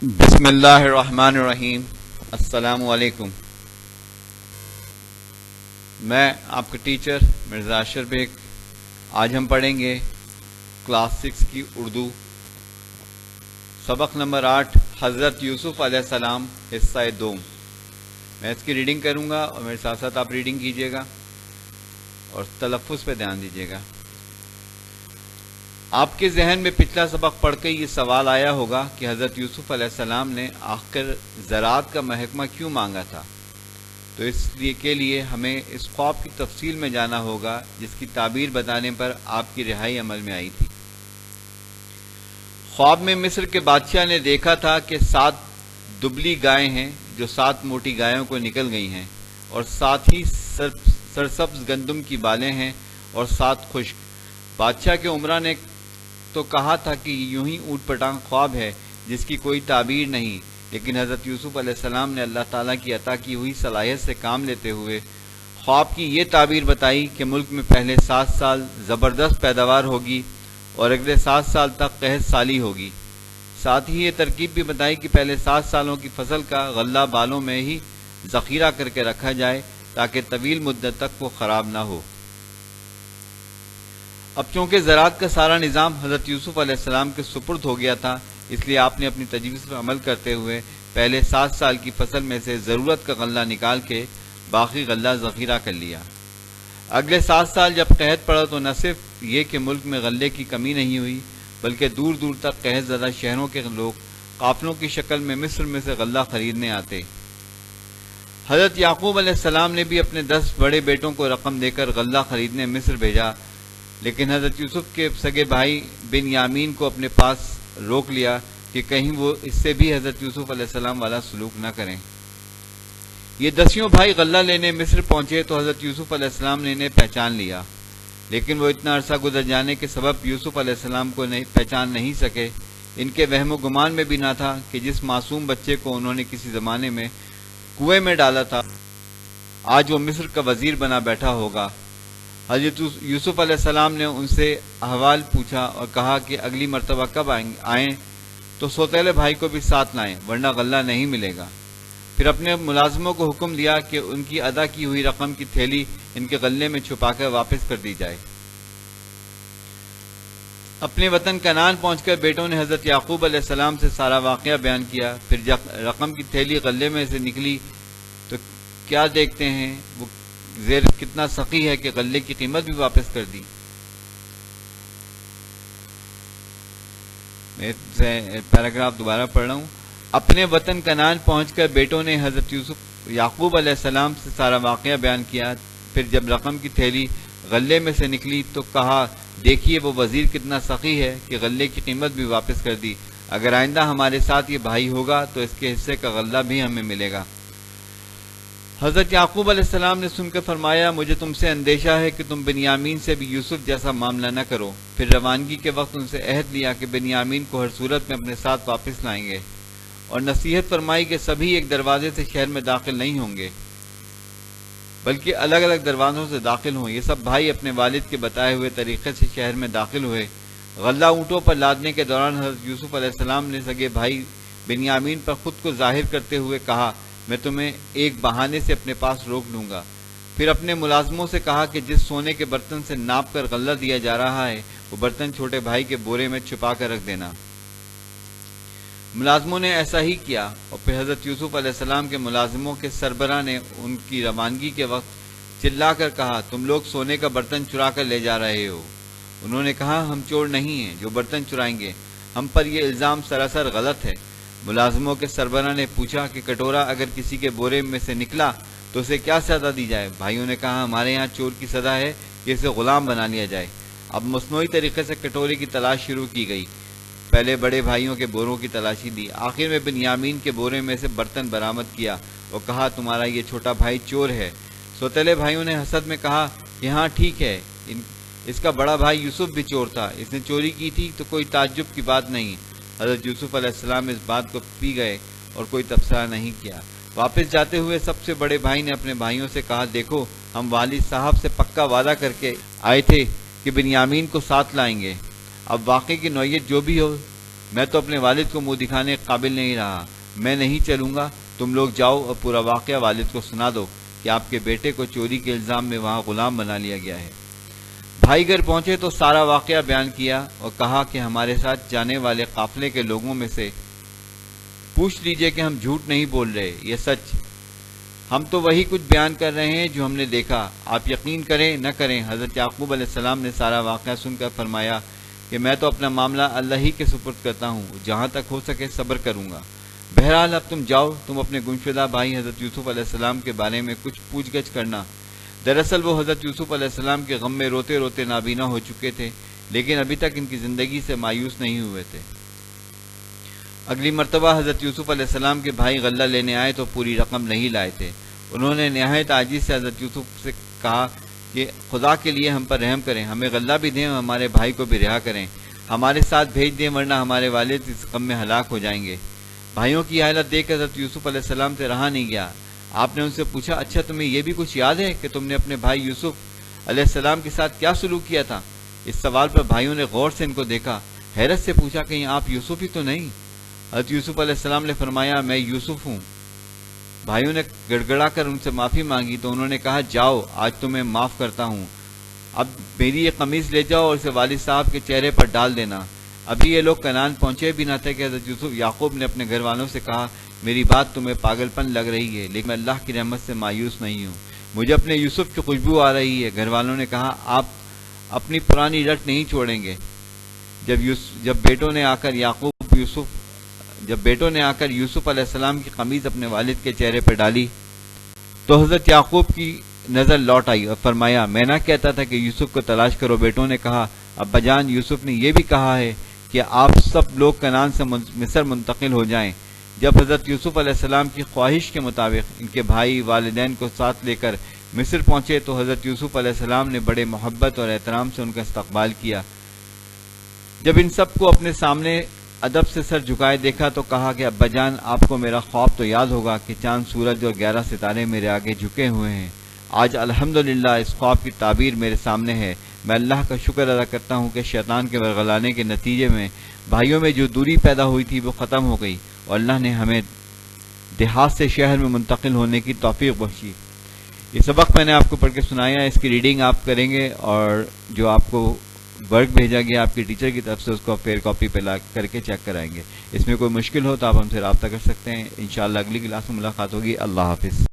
بسم اللہ الرحمن الرحیم۔ السلام علیکم۔ میں آپ کا ٹیچر مرزا اشرف بیگ۔ آج ہم پڑھیں گے کلاس 6 کی اردو، سبق نمبر 8، حضرت یوسف علیہ السلام، حصہ 2۔ میں اس کی ریڈنگ کروں گا اور میرے ساتھ ساتھ آپ ریڈنگ کیجیے گا اور تلفظ پہ دھیان دیجیے گا۔ آپ کے ذہن میں پچھلا سبق پڑھ کے یہ سوال آیا ہوگا کہ حضرت یوسف علیہ السلام نے آخر زراعت کا محکمہ کیوں مانگا تھا، تو اس لیے ہمیں اس خواب کی تفصیل میں جانا ہوگا جس کی تعبیر بتانے پر آپ کی رہائی عمل میں آئی تھی۔ خواب میں مصر کے بادشاہ نے دیکھا تھا کہ 7 دبلی گائیں ہیں جو 7 موٹی گایوں کو نکل گئی ہیں، اور ساتھ ہی سرسبز گندم کی بالیں ہیں اور 7 خشک۔ بادشاہ کے عمرا نے تو کہا تھا کہ یوں ہی اوٹ پٹانگ خواب ہے جس کی کوئی تعبیر نہیں، لیکن حضرت یوسف علیہ السلام نے اللہ تعالیٰ کی عطا کی ہوئی صلاحیت سے کام لیتے ہوئے خواب کی یہ تعبیر بتائی کہ ملک میں پہلے 7 سال زبردست پیداوار ہوگی اور اگلے 7 سال تک قحط سالی ہوگی۔ ساتھ ہی یہ ترکیب بھی بتائی کہ پہلے 7 سالوں کی فصل کا غلہ بالوں میں ہی ذخیرہ کر کے رکھا جائے تاکہ طویل مدت تک وہ خراب نہ ہو۔ اب چونکہ زراعت کا سارا نظام حضرت یوسف علیہ السلام کے سپرد ہو گیا تھا، اس لیے آپ نے اپنی تجویز پر عمل کرتے ہوئے پہلے 7 سال کی فصل میں سے ضرورت کا غلہ نکال کے باقی غلہ ذخیرہ کر لیا۔ اگلے 7 سال جب قحط پڑا تو نہ صرف یہ کہ ملک میں غلے کی کمی نہیں ہوئی، بلکہ دور دور تک قحط زدہ شہروں کے لوگ قافلوں کی شکل میں مصر میں سے غلہ خریدنے آتے۔ حضرت یعقوب علیہ السلام نے بھی اپنے 10 بڑے بیٹوں کو رقم دے کر غلہ خریدنے مصر بھیجا، لیکن حضرت یوسف کے سگے بھائی بن یامین کو اپنے پاس روک لیا کہ کہیں وہ اس سے بھی حضرت یوسف علیہ السلام والا سلوک نہ کریں۔ یہ 10 بھائی غلہ لینے مصر پہنچے تو حضرت یوسف علیہ السلام نے انہیں پہچان لیا، لیکن وہ اتنا عرصہ گزر جانے کے سبب یوسف علیہ السلام کو پہچان نہیں سکے۔ ان کے وہم و گمان میں بھی نہ تھا کہ جس معصوم بچے کو انہوں نے کسی زمانے میں کنویں میں ڈالا تھا آج وہ مصر کا وزیر بنا بیٹھا ہوگا۔ حضرت یوسف علیہ السلام نے ان سے احوال پوچھا اور کہا کہ اگلی مرتبہ کب آئیں تو سوتیلے بھائی کو بھی ساتھ لائیں ورنہ غلہ نہیں ملے گا۔ پھر اپنے ملازموں کو حکم دیا کہ ان کی ادا کی ہوئی رقم کی تھیلی ان کے غلے میں چھپا کر واپس کر دی جائے۔ اپنے وطن کنعان پہنچ کر بیٹوں نے حضرت یعقوب علیہ السلام سے سارا واقعہ بیان کیا۔ پھر جب رقم کی تھیلی غلے میں سے نکلی تو کیا دیکھتے ہیں وہ زیر کتنا سخی ہے کہ غلے کی قیمت بھی واپس کر دی۔ میں پیراگراف دوبارہ پڑھ رہا ہوں۔ اپنے وطن کنعان پہنچ کر بیٹوں نے حضرت یعقوب علیہ السلام سے سارا واقعہ بیان کیا۔ پھر جب رقم کی تھیلی غلے میں سے نکلی تو کہا دیکھیے وہ وزیر کتنا سخی ہے کہ غلے کی قیمت بھی واپس کر دی۔ اگر آئندہ ہمارے ساتھ یہ بھائی ہوگا تو اس کے حصے کا غلہ بھی ہمیں ملے گا۔ حضرت یعقوب علیہ السلام نے سن کر فرمایا مجھے تم سے اندیشہ ہے کہ تم بنیامین سے بھی یوسف جیسا معاملہ نہ کرو۔ پھر روانگی کے وقت ان سے عہد لیا کہ بنیامین کو ہر صورت میں اپنے ساتھ واپس لائیں گے، اور نصیحت فرمائی کہ سبھی ایک دروازے سے شہر میں داخل نہیں ہوں گے بلکہ الگ الگ دروازوں سے داخل ہوں۔ یہ سب بھائی اپنے والد کے بتائے ہوئے طریقے سے شہر میں داخل ہوئے۔ غلہ اونٹوں پر لادنے کے دوران حضرت یوسف علیہ السلام نے سگے بھائی بنیامین پر خود کو ظاہر کرتے ہوئے کہا میں تمہیں ایک بہانے سے اپنے پاس روک لوں گا۔ پھر اپنے ملازموں سے کہا کہ جس سونے کے برتن سے ناپ کر غلہ دیا جا رہا ہے وہ برتن چھوٹے بھائی کے بورے میں چھپا کر رکھ دینا۔ ملازموں نے ایسا ہی کیا، اور پھر حضرت یوسف علیہ السلام کے ملازموں کے سربراہ نے ان کی روانگی کے وقت چلا کر کہا تم لوگ سونے کا برتن چرا کر لے جا رہے ہو۔ انہوں نے کہا ہم چور نہیں ہیں جو برتن چرائیں گے، ہم پر یہ الزام سراسر غلط ہے۔ ملازموں کے سربراہ نے پوچھا کہ کٹورا اگر کسی کے بورے میں سے نکلا تو اسے کیا سزا دی جائے؟ بھائیوں نے کہا ہمارے یہاں چور کی سزا ہے کہ اسے غلام بنا لیا جائے۔ اب مصنوعی طریقے سے کٹورے کی تلاش شروع کی گئی۔ پہلے بڑے بھائیوں کے بوروں کی تلاشی دی، آخر میں بنیامین کے بورے میں سے برتن برآمد کیا اور کہا تمہارا یہ چھوٹا بھائی چور ہے۔ سوتیلے بھائیوں نے حسد میں کہا کہ ہاں ٹھیک ہے، اس کا بڑا بھائی یوسف بھی چور تھا، اس نے چوری کی تھی تو کوئی تعجب کی بات نہیں۔ حضرت یوسف علیہ السلام اس بات کو پی گئے اور کوئی تبصرہ نہیں کیا۔ واپس جاتے ہوئے سب سے بڑے بھائی نے اپنے بھائیوں سے کہا دیکھو ہم والد صاحب سے پکا وعدہ کر کے آئے تھے کہ بنیامین کو ساتھ لائیں گے، اب واقعے کی نوعیت جو بھی ہو میں تو اپنے والد کو منہ دکھانے کے قابل نہیں رہا، میں نہیں چلوں گا، تم لوگ جاؤ اور پورا واقعہ والد کو سنا دو کہ آپ کے بیٹے کو چوری کے الزام میں وہاں غلام بنا لیا گیا ہے۔ بھائی گھر پہنچے تو سارا واقعہ بیان کیا اور کہا کہ ہمارے ساتھ جانے والے قافلے کے لوگوں میں سے پوچھ لیجئے کہ ہم جھوٹ نہیں بول رہے، یہ سچ، ہم تو وہی کچھ بیان کر رہے ہیں جو ہم نے دیکھا، آپ یقین کریں نہ کریں۔ حضرت یعقوب علیہ السلام نے سارا واقعہ سن کر فرمایا کہ میں تو اپنا معاملہ اللہ ہی کے سپرد کرتا ہوں، جہاں تک ہو سکے صبر کروں گا۔ بہرحال اب تم جاؤ، تم اپنے گمشدہ بھائی حضرت یوسف علیہ السلام کے بارے میں کچھ پوچھ گچھ کرنا۔ دراصل وہ حضرت یوسف علیہ السلام کے غم میں روتے روتے نابینا ہو چکے تھے، لیکن ابھی تک ان کی زندگی سے مایوس نہیں ہوئے تھے۔ اگلی مرتبہ حضرت یوسف علیہ السلام کے بھائی غلہ لینے آئے تو پوری رقم نہیں لائے تھے۔ انہوں نے نہایت عاجزی سے حضرت یوسف سے کہا کہ خدا کے لیے ہم پر رحم کریں، ہمیں غلہ بھی دیں اور ہمارے بھائی کو بھی رہا کریں، ہمارے ساتھ بھیج دیں ورنہ ہمارے والد اس غم میں ہلاک ہو جائیں گے۔ بھائیوں کی حالت دیکھ کر حضرت یوسف علیہ السلام سے رہا نہیں گیا۔ آپ نے ان سے پوچھا، اچھا تمہیں یہ بھی کچھ یاد ہے کہ تم نے اپنے بھائی یوسف علیہ السلام کے ساتھ کیا سلوک کیا تھا؟ اس سوال پر بھائیوں نے غور سے ان کو دیکھا، حیرت سے پوچھا، کہیں آپ یوسف ہی تو نہیں؟ حضرت یوسف علیہ السلام نے فرمایا، میں یوسف ہوں۔ بھائیوں نے گڑ گڑا کر ان سے معافی مانگی تو انہوں نے کہا، جاؤ آج تمہیں معاف کرتا ہوں، اب میری یہ قمیض لے جاؤ اور اسے والد صاحب کے چہرے پر ڈال دینا۔ ابھی یہ لوگ کنعان پہنچے بھی نہ تھے کہ حضرت یوسف یعقوب نے اپنے گھر والوں سے کہا، میری بات تمہیں پاگل پن لگ رہی ہے لیکن میں اللہ کی رحمت سے مایوس نہیں ہوں، مجھے اپنے یوسف کی خوشبو آ رہی ہے۔ گھر والوں نے کہا، آپ اپنی پرانی رٹ نہیں چھوڑیں گے۔ جب بیٹوں نے آ کر یوسف علیہ السلام کی قمیض اپنے والد کے چہرے پر ڈالی تو حضرت یعقوب کی نظر لوٹ آئی اور فرمایا، میں نہ کہتا تھا کہ یوسف کو تلاش کرو۔ بیٹوں نے کہا، ابا جان، یوسف نے یہ بھی کہا ہے کہ آپ سب لوگ کنعان سے مصر منتقل ہو جائیں۔ جب حضرت یوسف علیہ السلام کی خواہش کے مطابق ان کے بھائی والدین کو ساتھ لے کر مصر پہنچے تو حضرت یوسف علیہ السلام نے بڑے محبت اور احترام سے ان کا استقبال کیا۔ جب ان سب کو اپنے سامنے ادب سے سر جھکائے دیکھا تو کہا کہ ابا جان، آپ کو میرا خواب تو یاد ہوگا کہ چاند سورج اور 11 ستارے میرے آگے جھکے ہوئے ہیں۔ آج الحمدللہ اس خواب کی تعبیر میرے سامنے ہے۔ میں اللہ کا شکر ادا کرتا ہوں کہ شیطان کے ورغلانے کے نتیجے میں بھائیوں میں جو دوری پیدا ہوئی تھی وہ ختم ہو گئی اور اللہ نے ہمیں دیہات سے شہر میں منتقل ہونے کی توفیق بخشی۔ یہ سبق میں نے آپ کو پڑھ کے سنایا، اس کی ریڈنگ آپ کریں گے اور جو آپ کو ورک بھیجا گیا آپ کی ٹیچر کی طرف سے اس کو پھر کاپی پہ لا کر کے چیک کرائیں گے۔ اس میں کوئی مشکل ہو تو آپ ہم سے رابطہ کر سکتے ہیں۔ انشاءاللہ اگلی کلاس میں ملاقات ہوگی۔ اللہ حافظ۔